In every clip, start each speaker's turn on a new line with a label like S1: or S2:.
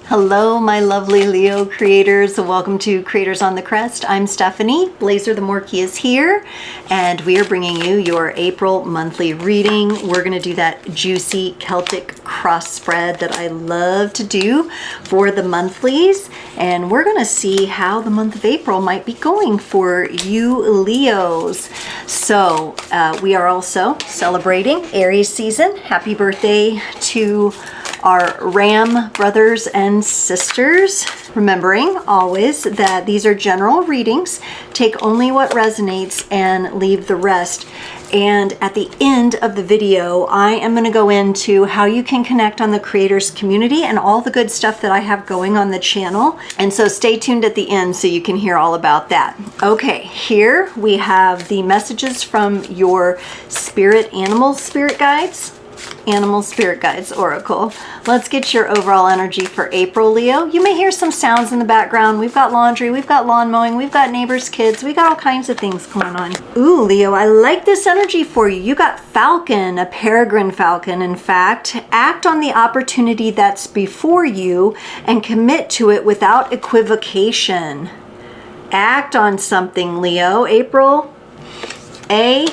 S1: Hello, my lovely Leo creators. Welcome to Creators on the Crest. I'm Stephanie. Blazer the Morkie is here, and we are bringing you your April monthly reading. We're going to do that juicy Celtic Cross spread that I love to do for the monthlies, and we're going to see how the month of April might be going for you Leos. So we are also celebrating Aries season. Happy birthday to our Ram brothers and sisters. Remembering always that these are general readings. Take only what resonates and leave the rest. And at the end of the video, I am going to go into how you can connect on the creators community and all the good stuff that I have going on the channel. And so stay tuned at the end so you can hear all about that. Okay, here we have the messages from your animal spirit guides oracle. Let's get your overall energy for April, Leo. You may hear some sounds in the background. We've got laundry, we've got lawn mowing, we've got neighbors' kids, we got all kinds of things going on. Ooh, Leo, I like this energy for you. You got Falcon, a peregrine falcon. In fact, act on the opportunity that's before you and commit to it without equivocation. Act on something, Leo. April, A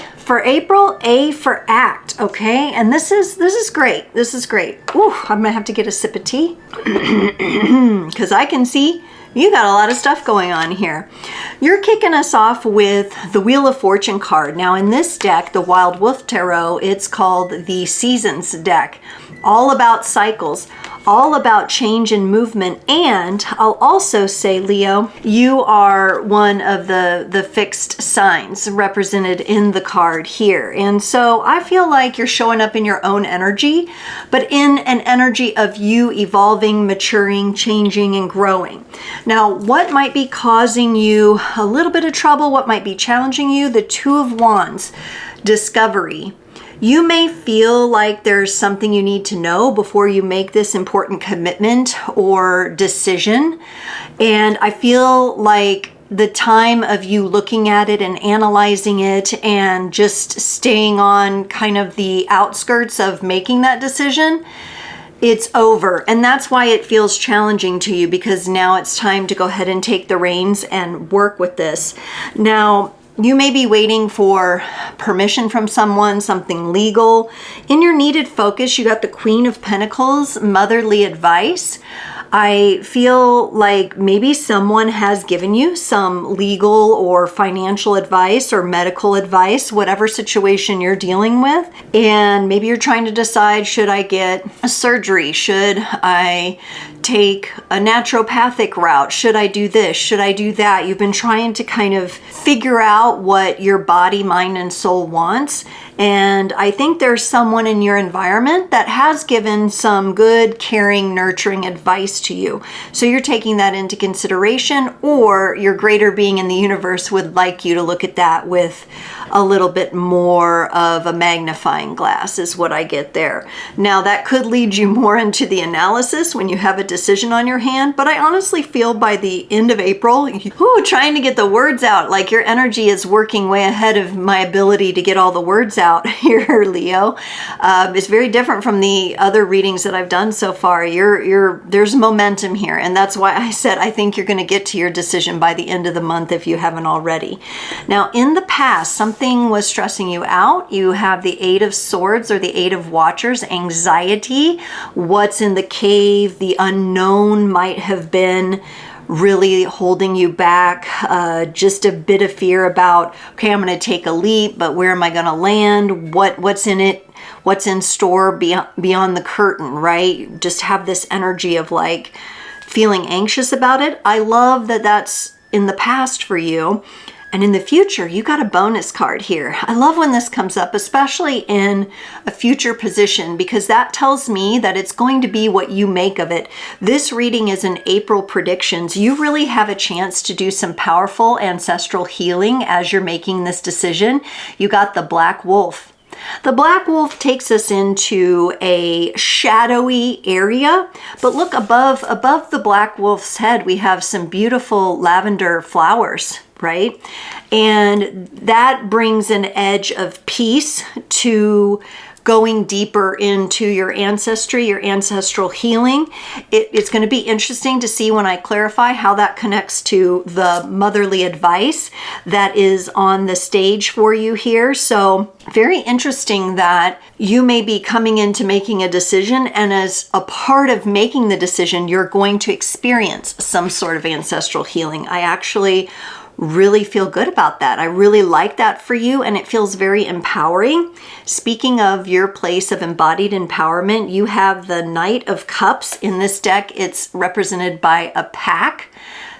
S1: for act, okay? And this is great. This is great. Ooh, I'm gonna have to get a sip of tea because I can see you got a lot of stuff going on here. You're kicking us off with the Wheel of Fortune card. Now in this deck, the Wild Wolf Tarot, it's called the Seasons deck. All about cycles, all about change and movement. And I'll also say, Leo, you are one of the fixed signs represented in the card here. And so I feel like you're showing up in your own energy, but in an energy of you evolving, maturing, changing, and growing. Now, what might be causing you a little bit of trouble? What might be challenging you? The Two of Wands, discovery. You may feel like there's something you need to know before you make this important commitment or decision. And I feel like the time of you looking at it and analyzing it and just staying on kind of the outskirts of making that decision, it's over. And that's why it feels challenging to you, because now it's time to go ahead and take the reins and work with this. Now, you may be waiting for permission from someone, something legal. In your needed focus, you got the Queen of Pentacles, motherly advice. I feel like maybe someone has given you some legal or financial advice or medical advice, whatever situation you're dealing with. And maybe you're trying to decide, should I get a surgery? Should I take a naturopathic route? Should I do this? Should I do that? You've been trying to kind of figure out what your body, mind, and soul wants. And I think there's someone in your environment that has given some good, caring, nurturing advice to you. So you're taking that into consideration, or your greater being in the universe would like you to look at that with a little bit more of a magnifying glass is what I get there. Now that could lead you more into the analysis when you have a decision on your hand, but I honestly feel by the end of April, trying to get the words out, like your energy is working way ahead of my ability to get all the words out here, Leo. It's very different from the other readings that I've done so far. There's momentum here, and that's why I said I think you're going to get to your decision by the end of the month if you haven't already. Now, in the past, something was stressing you out. You have the Eight of Swords or the Eight of Watchers, anxiety. What's in the cave, the unknown might have been really holding you back. Just a bit of fear about, okay, I'm going to take a leap, but where am I going to land? What's in it? What's in store beyond the curtain, right? Just have this energy of like feeling anxious about it. I love that that's in the past for you. And in the future, you got a bonus card here. I love when this comes up, especially in a future position, because that tells me that it's going to be what you make of it. This reading is an April predictions. You really have a chance to do some powerful ancestral healing as you're making this decision. You got the Black Wolf. The Black Wolf takes us into a shadowy area, but look above the Black Wolf's head, we have some beautiful lavender flowers, right? And that brings an edge of peace to going deeper into your ancestry, your ancestral healing. It's going to be interesting to see when I clarify how that connects to the motherly advice that is on the stage for you here. So very interesting that you may be coming into making a decision, and as a part of making the decision, you're going to experience some sort of ancestral healing. I actually really feel good about that. I really like that for you, and it feels very empowering. Speaking of your place of embodied empowerment, you have the Knight of Cups in this deck. It's represented by a pack.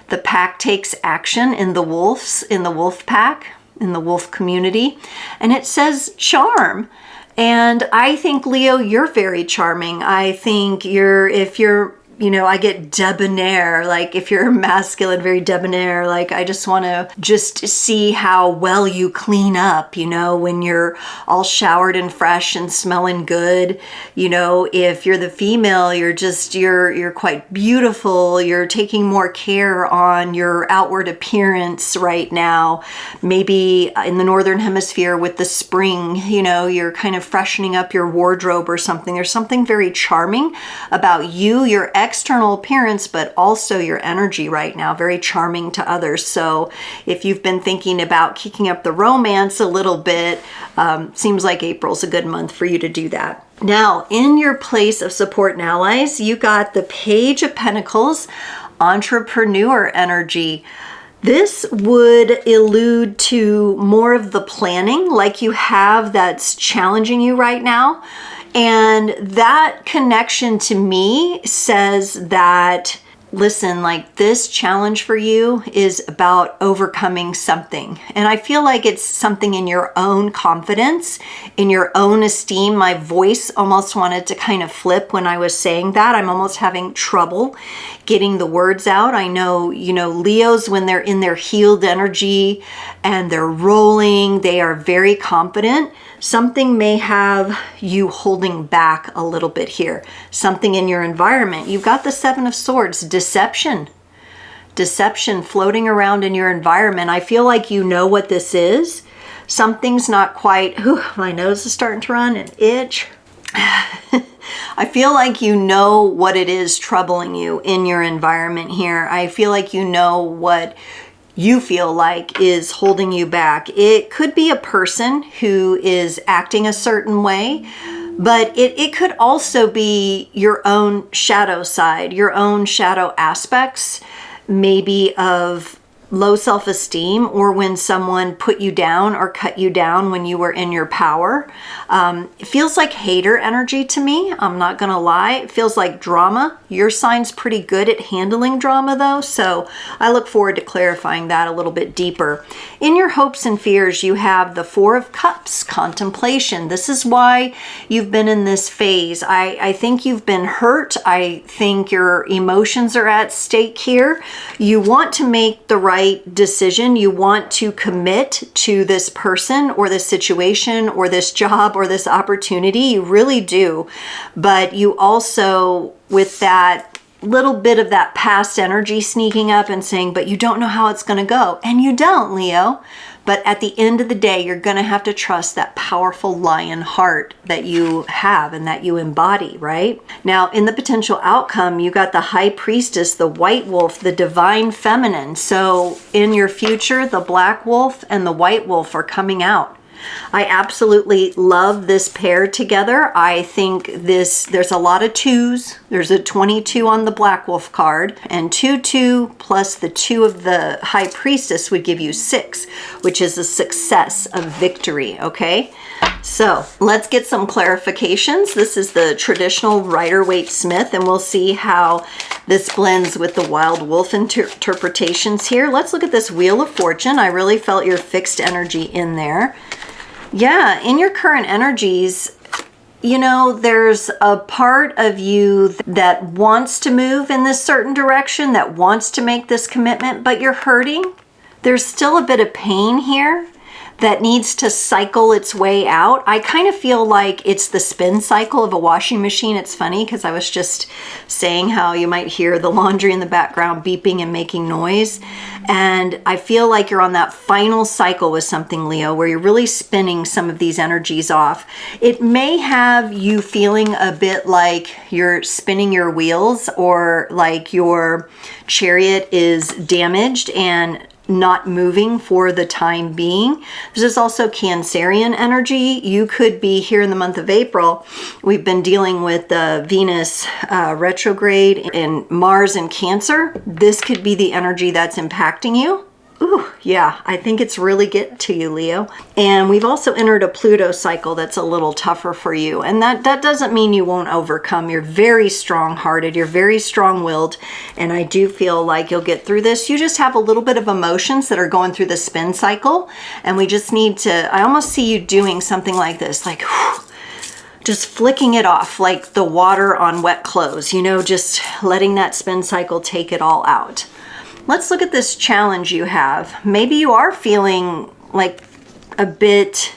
S1: The pack takes action in the wolf pack, in the wolf community, and it says charm. And I think, Leo, you're very charming. I think if you're I get debonair, like if you're masculine, very debonair, like I just want to just see how well you clean up, when you're all showered and fresh and smelling good. If you're the female, you're quite beautiful. You're taking more care on your outward appearance right now. Maybe in the Northern Hemisphere with the spring, you're kind of freshening up your wardrobe or something. There's something very charming about you, your external appearance, but also your energy right now, very charming to others. So if you've been thinking about kicking up the romance a little bit, seems like April's a good month for you to do that. Now, in your place of support and allies, you got the Page of Pentacles, entrepreneur energy. This would allude to more of the planning like you have that's challenging you right now. And that connection to me says that, listen, like this challenge for you is about overcoming something. And I feel like it's something in your own confidence, in your own esteem. My voice almost wanted to kind of flip when I was saying that. I'm almost having trouble getting the words out. I know, Leos, when they're in their healed energy and they're rolling, they are very confident. Something may have you holding back a little bit here. Something in your environment. You've got the Seven of Swords, deception floating around in your environment. I feel like you know what this is. Something's not quite, my nose is starting to run and itch. I feel like you know what it is troubling you in your environment here. I feel like you know what you feel like is holding you back. It could be a person who is acting a certain way, but it could also be your own shadow side, your own shadow aspects, maybe of low self-esteem, or when someone put you down or cut you down when you were in your power. It feels like hater energy to me. I'm not gonna lie. It feels like drama. Your sign's pretty good at handling drama though, so I look forward to clarifying that a little bit deeper. In your hopes and fears, you have the Four of Cups, contemplation. This is why you've been in this phase. I think you've been hurt. I think your emotions are at stake here. You want to make the right decision. You want to commit to this person or this situation or this job or this opportunity. You really do. But you also, with that little bit of that past energy sneaking up and saying, but you don't know how it's going to go. And you don't, Leo. But at the end of the day, you're going to have to trust that powerful lion heart that you have and that you embody, right? Now, in the potential outcome, you got the High Priestess, the White Wolf, the Divine Feminine. So in your future, the Black Wolf and the White Wolf are coming out. I absolutely love this pair together. I think there's a lot of twos. There's a 22 on the Black Wolf card, and 2 plus the 2 of the High Priestess would give you 6, which is a success, a victory, okay? So let's get some clarifications. This is the traditional Rider-Waite-Smith, and we'll see how this blends with the Wild Wolf interpretations here. Let's look at this Wheel of Fortune. I really felt your fixed energy in there. Yeah, in your current energies, there's a part of you that wants to move in this certain direction, that wants to make this commitment, but you're hurting. There's still a bit of pain here. that needs to cycle its way out. I kind of feel like it's the spin cycle of a washing machine. It's funny because I was just saying how you might hear the laundry in the background beeping and making noise. And I feel like you're on that final cycle with something, Leo, where you're really spinning some of these energies off. It may have you feeling a bit like you're spinning your wheels, or like your chariot is damaged and not moving for the time being. This is also Cancerian energy. You could be here in the month of April. We've been dealing with the Venus retrograde and Mars in Cancer. This could be the energy that's impacting you. Ooh, yeah, I think it's really getting to you, Leo. And we've also entered a Pluto cycle that's a little tougher for you. And that doesn't mean you won't overcome. You're very strong-hearted. You're very strong-willed. And I do feel like you'll get through this. You just have a little bit of emotions that are going through the spin cycle. And we just need to, I almost see you doing something like this, like, whew, just flicking it off like the water on wet clothes, you know, just letting that spin cycle take it all out. Let's look at this challenge you have. Maybe you are feeling like a bit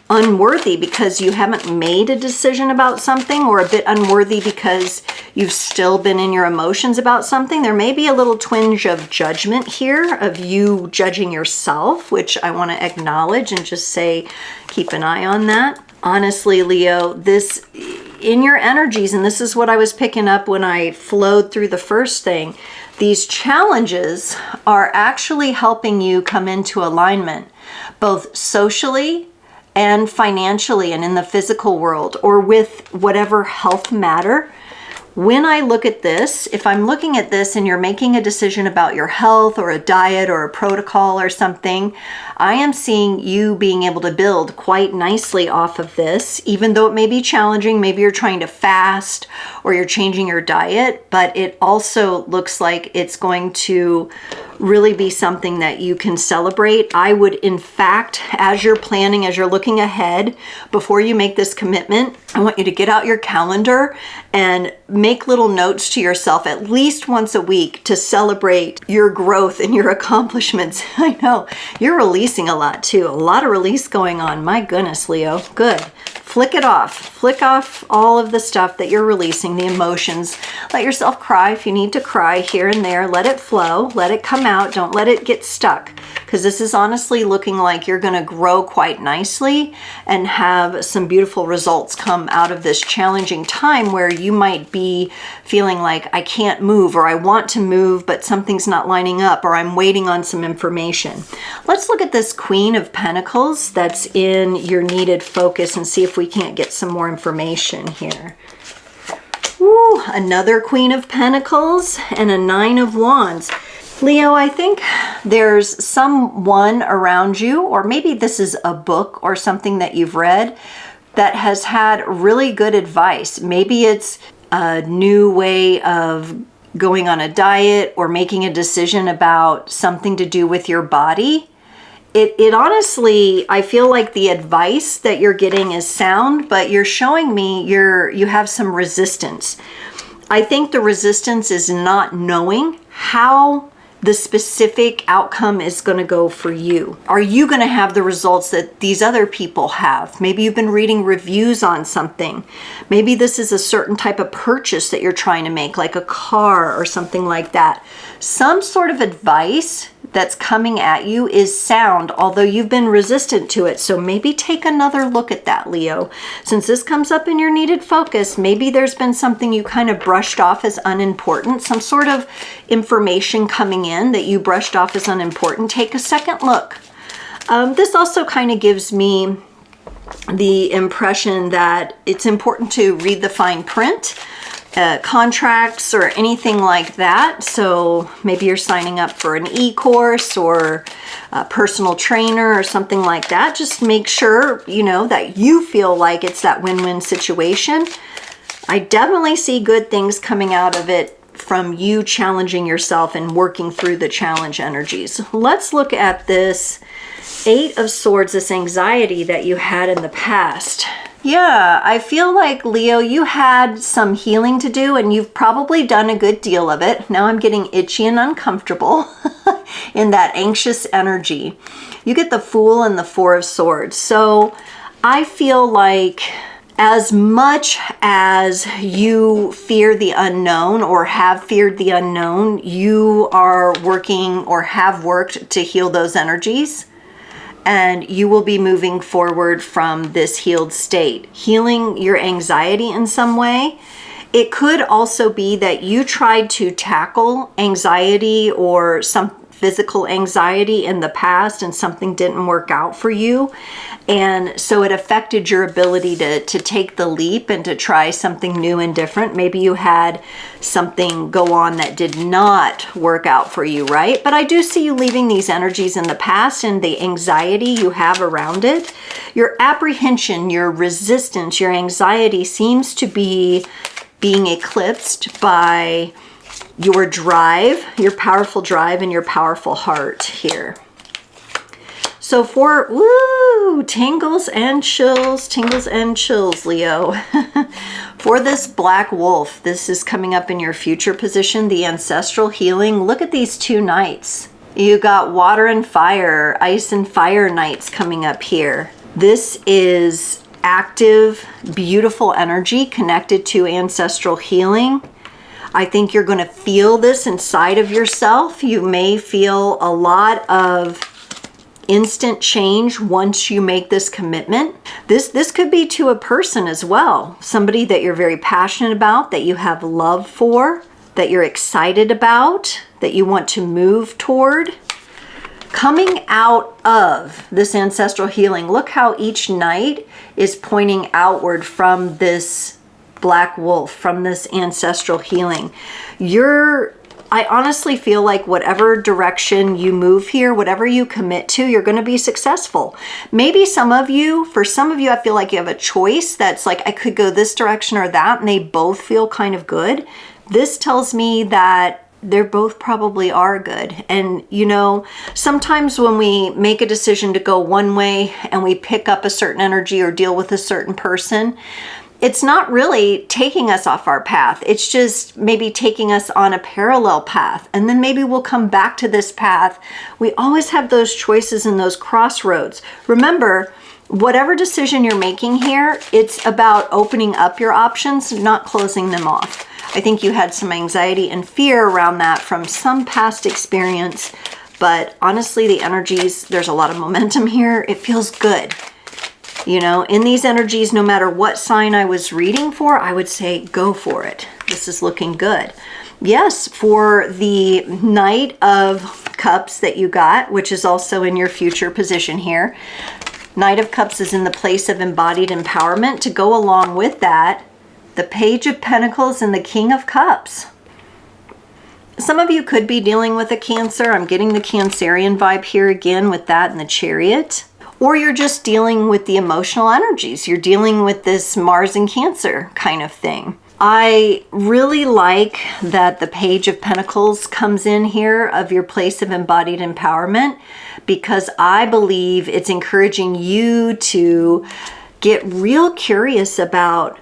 S1: unworthy because you haven't made a decision about something, or a bit unworthy because you've still been in your emotions about something. There may be a little twinge of judgment here, of you judging yourself, which I want to acknowledge and just say, keep an eye on that. Honestly, Leo, this in your energies, and this is what I was picking up when I flowed through the first thing, these challenges are actually helping you come into alignment, both socially and financially and in the physical world, or with whatever health matter. When I look at this, if I'm looking at this and you're making a decision about your health or a diet or a protocol or something, I am seeing you being able to build quite nicely off of this, even though it may be challenging. Maybe you're trying to fast or you're changing your diet, but it also looks like it's going to really be something that you can celebrate. I would, in fact, as you're planning, as you're looking ahead, before you make this commitment, I want you to get out your calendar and make little notes to yourself at least once a week to celebrate your growth and your accomplishments. I know you're releasing a lot too. A lot of release going on. My goodness, Leo. Good. Flick it off. Flick off all of the stuff that you're releasing, the emotions. Let yourself cry if you need to cry here and there. Let it flow. Let it come out. Don't let it get stuck, because this is honestly looking like you're going to grow quite nicely and have some beautiful results come out of this challenging time where you might be feeling like, I can't move, or I want to move, but something's not lining up, or I'm waiting on some information. Let's look at this Queen of Pentacles that's in your needed focus and see if we can't get some more information here. Ooh, another Queen of Pentacles and a Nine of Wands. Leo, I think there's someone around you, or maybe this is a book or something that you've read that has had really good advice. Maybe it's a new way of going on a diet or making a decision about something to do with your body. It honestly, I feel like the advice that you're getting is sound, but you're showing me you have some resistance. I think the resistance is not knowing how the specific outcome is going to go for you. Are you going to have the results that these other people have? Maybe you've been reading reviews on something. Maybe this is a certain type of purchase that you're trying to make, like a car or something like that. Some sort of advice that's coming at you is sound, although you've been resistant to it. So maybe take another look at that, Leo. Since this comes up in your needed focus, maybe there's been something you kind of brushed off as unimportant, some sort of information coming in that you brushed off as unimportant. Take a second look. This also kind of gives me the impression that it's important to read the fine print. Contracts or anything like that. So maybe you're signing up for an e-course or a personal trainer or something like that. Just make sure, you know, that you feel like it's that win-win situation. I definitely see good things coming out of it from you challenging yourself and working through the challenge energies. Let's look at this Eight of Swords, this anxiety that you had in the past. Yeah, I feel like, Leo, you had some healing to do and you've probably done a good deal of it. Now I'm getting itchy and uncomfortable. in that anxious energy. You get the Fool and the Four of Swords. So I feel like as much as you fear the unknown or have feared the unknown, you are working or have worked to heal those energies. And you will be moving forward from this healed state, healing your anxiety in some way. It could also be that you tried to tackle anxiety or some physical anxiety in the past and something didn't work out for you. And so it affected your ability to take the leap and to try something new and different. Maybe you had something go on that did not work out for you, right? But I do see you leaving these energies in the past and the anxiety you have around it. Your apprehension, your resistance, your anxiety seems to be being eclipsed by your drive, your powerful drive and your powerful heart here. So for, tingles and chills, Leo. For this black wolf, this is coming up in your future position, the ancestral healing. Look at these two knights. You got water and fire, ice and fire knights coming up here. This is active, beautiful energy connected to ancestral healing. I think you're going to feel this inside of yourself. You may feel a lot of instant change once you make this commitment. This could be to a person as well. Somebody that you're very passionate about, that you have love for, that you're excited about, that you want to move toward. Coming out of this ancestral healing, look how each knight is pointing outward from this black wolf, from this ancestral healing. I honestly feel like whatever direction you move here, whatever you commit to, you're going to be successful. Maybe for some of you, I feel like you have a choice that's like, I could go this direction or that, and they both feel kind of good. This tells me that they're both probably are good. And you know, sometimes when we make a decision to go one way and we pick up a certain energy or deal with a certain person, it's not really taking us off our path. It's just maybe taking us on a parallel path. And then maybe we'll come back to this path. We always have those choices and those crossroads. Remember, whatever decision you're making here, it's about opening up your options, not closing them off. I think you had some anxiety and fear around that from some past experience. But honestly, the energies, there's a lot of momentum here. It feels good. You know, in these energies, no matter what sign I was reading for, I would say go for it. This is looking good. Yes, for the Knight of Cups that you got, which is also in your future position here. Knight of Cups is in the place of embodied empowerment. To go along with that, the Page of Pentacles and the King of Cups. Some of you could be dealing with a Cancer. I'm getting the Cancerian vibe here again with that and the Chariot. Or you're just dealing with the emotional energies. You're dealing with this Mars and Cancer kind of thing. I really like that the Page of Pentacles comes in here of your place of embodied empowerment, because I believe it's encouraging you to get real curious about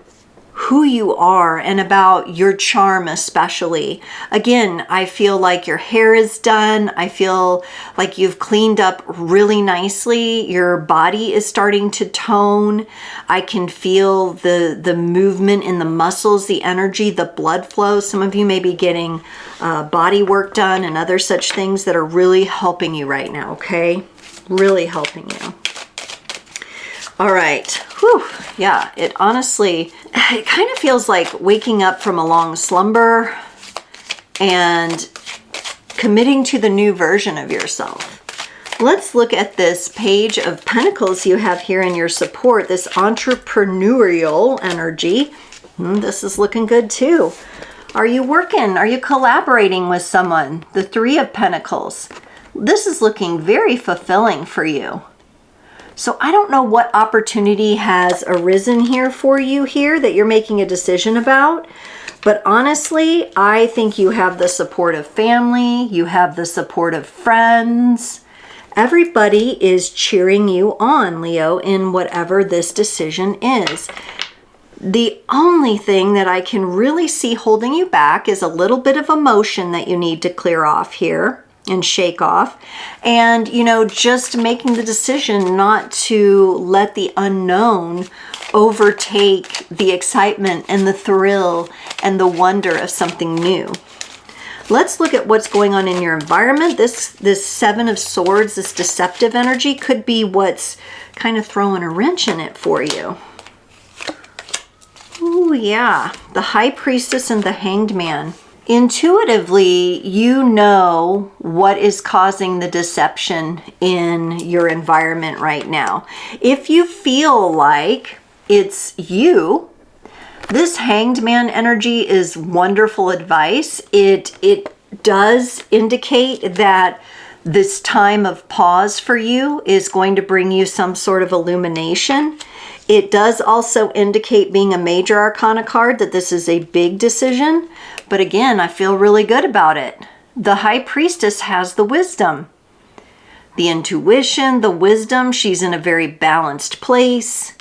S1: who you are and about your charm especially. Again, I feel like your hair is done. I feel like you've cleaned up really nicely. Your body is starting to tone. I can feel the movement in the muscles, the energy, the blood flow. Some of you may be getting body work done and other such things that are really helping you right now, okay? Really helping you. All right. Whew. Yeah, it honestly, it kind of feels like waking up from a long slumber and committing to the new version of yourself. Let's look at this Page of Pentacles you have here in your support, this entrepreneurial energy. This is looking good too. Are you working? Are you collaborating with someone? The Three of Pentacles. This is looking very fulfilling for you. So I don't know what opportunity has arisen here for you here that you're making a decision about. But honestly, I think you have the support of family. You have the support of friends. Everybody is cheering you on, Leo, in whatever this decision is. The only thing that I can really see holding you back is a little bit of emotion that you need to clear off here. and shake off. And, you know, just making the decision not to let the unknown overtake the excitement and the thrill and the wonder of something new. Let's look at what's going on in your environment. This Seven of Swords, this deceptive energy, could be what's kind of throwing a wrench in it for you. Ooh, yeah. The High Priestess and the Hanged Man. Intuitively, you know what is causing the deception in your environment right now. If you feel like it's you, this Hanged Man energy is wonderful advice. It does indicate that this time of pause for you is going to bring you some sort of illumination. It does also indicate, being a major arcana card, that this is a big decision. But again, I feel really good about it. The High Priestess has the wisdom, the intuition, the wisdom. She's in a very balanced place.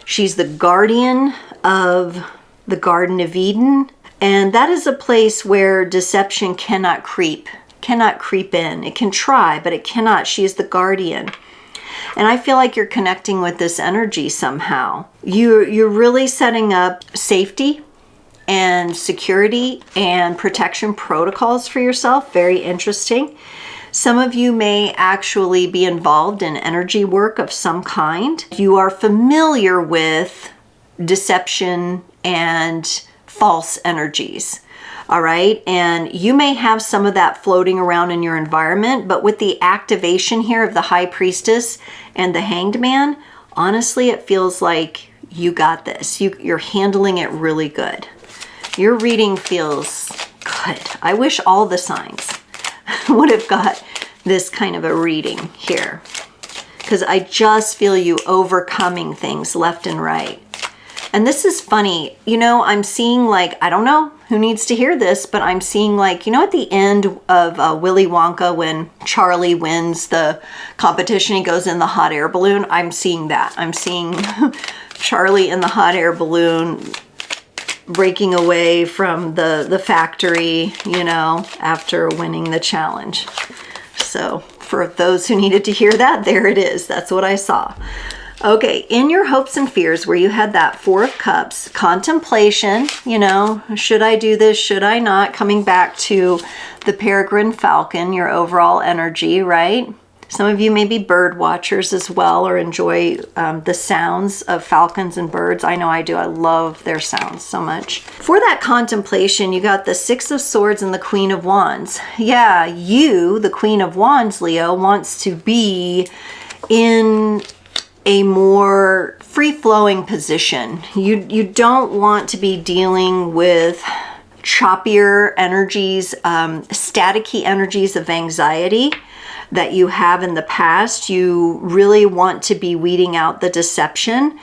S1: She's the guardian of the Garden of Eden. And that is a place where deception cannot creep in. It can try, but it cannot. She is the guardian. And I feel like you're connecting with this energy somehow. You're really setting up safety and security and protection protocols for yourself. Very interesting. Some of you may actually be involved in energy work of some kind. You are familiar with deception and false energies. All right. And you may have some of that floating around in your environment, but with the activation here of the High Priestess and the Hanged Man, honestly, it feels like you got this. You're handling it really good. Your reading feels good. I wish all the signs would have got this kind of a reading here, because I just feel you overcoming things left and right. And this is funny, you know, I'm seeing, like, I don't know who needs to hear this, but I'm seeing, like, you know, at the end of Willy Wonka, when Charlie wins the competition, he goes in the hot air balloon. I'm seeing that. I'm seeing Charlie in the hot air balloon breaking away from the factory, you know, after winning the challenge. So for those who needed to hear that, there it is. That's what I saw. Okay, in your hopes and fears, where you had that Four of Cups, contemplation, you know, should I do this, should I not? Coming back to the peregrine falcon, your overall energy, right? Some of you may be bird watchers as well, or enjoy the sounds of falcons and birds. I know I do. I love their sounds so much. For that contemplation, you got the Six of Swords and the Queen of Wands. Yeah, you, the Queen of Wands, Leo, wants to be in a more free-flowing position. You don't want to be dealing with choppier energies, staticky energies of anxiety that you have in the past. You really want to be weeding out the deception.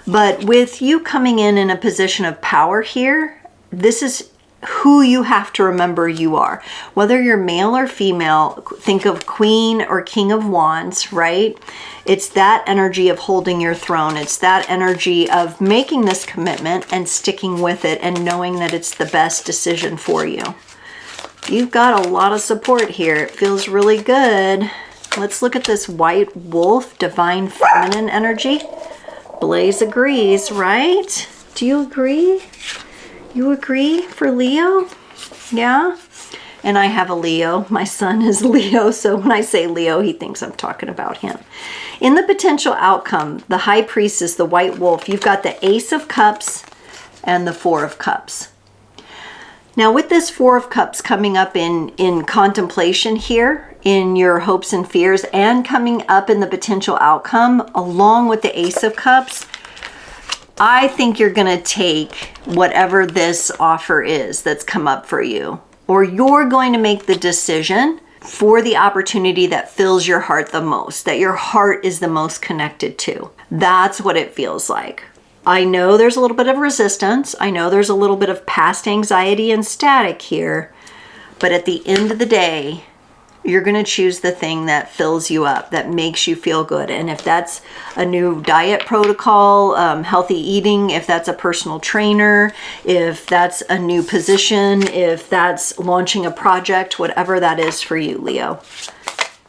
S1: But with you coming in a position of power here, this is who you have to remember you are. Whether you're male or female, think of Queen or King of Wands, right? It's that energy of holding your throne. It's that energy of making this commitment and sticking with it and knowing that it's the best decision for you. You've got a lot of support here. It feels really good. Let's look at this White Wolf, Divine Feminine energy. Blaze agrees, right? Do you agree? You agree for Leo? Yeah? And I have a Leo. My son is Leo, so when I say Leo, he thinks I'm talking about him. In the potential outcome, the High Priestess, the White Wolf, you've got the Ace of Cups and the Four of Cups. Now with this Four of Cups coming up in contemplation here, in your hopes and fears, and coming up in the potential outcome, along with the Ace of Cups, I think you're going to take whatever this offer is that's come up for you, or you're going to make the decision for the opportunity that fills your heart the most, that your heart is the most connected to. That's what it feels like. I know there's a little bit of resistance. I know there's a little bit of past anxiety and static here, but at the end of the day, You're going to choose the thing that fills you up, that makes you feel good. And if that's a new diet protocol, healthy eating, if that's a personal trainer, if that's a new position, if that's launching a project, whatever that is for you, Leo.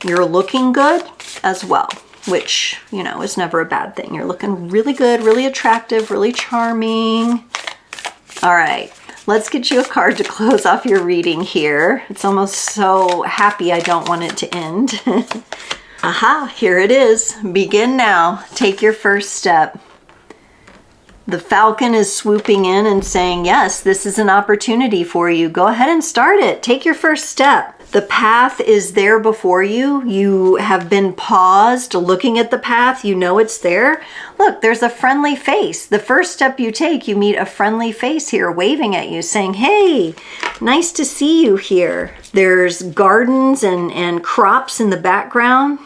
S1: You're looking good as well, which, you know, is never a bad thing. You're looking really good, really attractive, really charming. All right. Let's get you a card to close off your reading here. It's almost so happy I don't want it to end. Aha, here it is. Begin now. Take your first step. The falcon is swooping in and saying, yes, this is an opportunity for you. Go ahead and start it. Take your first step. The path is there before you. You have been paused looking at the path. You know it's there. Look, there's a friendly face. The first step you take, you meet a friendly face here waving at you saying, hey, nice to see you here. There's gardens and crops in the background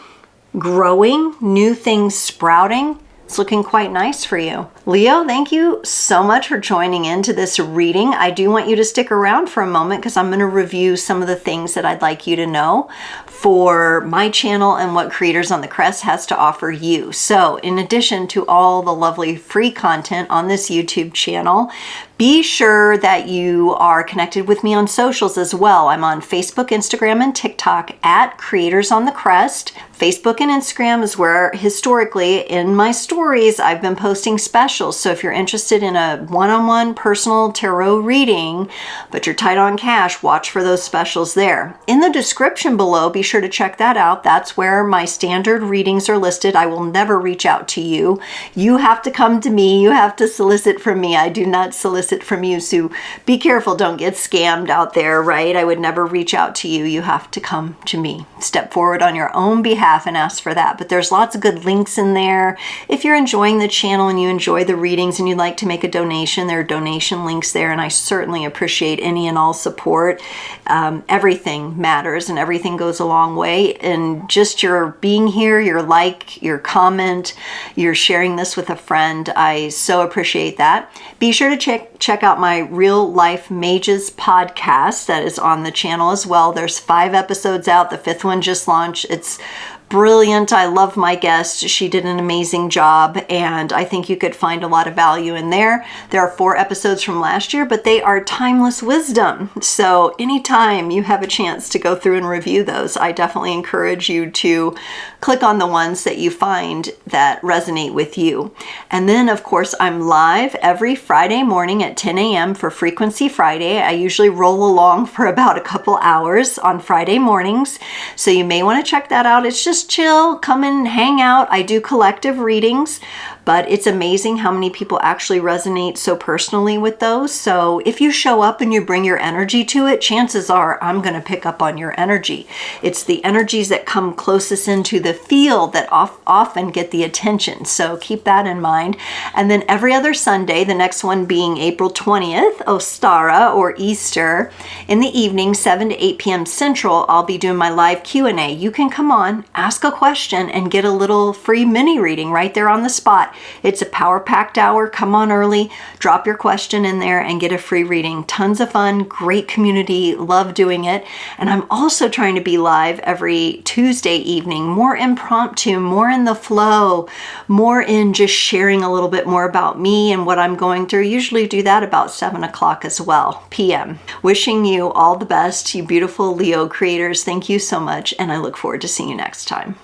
S1: growing, new things sprouting. It's looking quite nice for you. Leo, thank you so much for joining into this reading. I do want you to stick around for a moment because I'm going to review some of the things that I'd like you to know for my channel and what Creators on the Crest has to offer you. So in addition to all the lovely free content on this YouTube channel, be sure that you are connected with me on socials as well. I'm on Facebook, Instagram, and TikTok at Creators on the Crest. Facebook and Instagram is where historically in my stories I've been posting specials. So if you're interested in a one-on-one personal tarot reading, but you're tight on cash, watch for those specials there. In the description below, be sure to check that out. That's where my standard readings are listed. I will never reach out to you. You have to come to me. You have to solicit from me. I do not solicit from you. So be careful. Don't get scammed out there, right? I would never reach out to you. You have to come to me. Step forward on your own behalf and ask for that. But there's lots of good links in there. If you're enjoying the channel and you enjoy the readings and you'd like to make a donation, there are donation links there. And I certainly appreciate any and all support. Everything matters and everything goes a long way. And just your being here, your like, your comment, your sharing this with a friend, I so appreciate that. Be sure to check out my Real Life Mages podcast that is on the channel as well. There's 5 episodes out. The 5th one just launched. It's brilliant. I love my guest. She did an amazing job, and I think you could find a lot of value in there. There are 4 episodes from last year, but they are timeless wisdom. So anytime you have a chance to go through and review those, I definitely encourage you to click on the ones that you find that resonate with you. And then, of course, I'm live every Friday morning at 10 a.m. for Frequency Friday. I usually roll along for about a couple hours on Friday mornings, so you may want to check that out. It's just chill, come and hang out. I do collective readings, but it's amazing how many people actually resonate so personally with those. So if you show up and you bring your energy to it, chances are I'm going to pick up on your energy. It's the energies that come closest into the field that often get the attention. So keep that in mind. And then every other Sunday, the next one being April 20th, Ostara or Easter, in the evening, 7 to 8 p.m. Central, I'll be doing my live Q&A. You can come on, ask a question, and get a little free mini reading right there on the spot. It's a power-packed hour. Come on early, drop your question in there, and get a free reading. Tons of fun, great community, love doing it. And I'm also trying to be live every Tuesday evening, more impromptu, more in the flow, more in just sharing a little bit more about me and what I'm going through. Usually do that about 7 o'clock as well, p.m. Wishing you all the best, you beautiful Leo creators. Thank you so much, and I look forward to seeing you next time.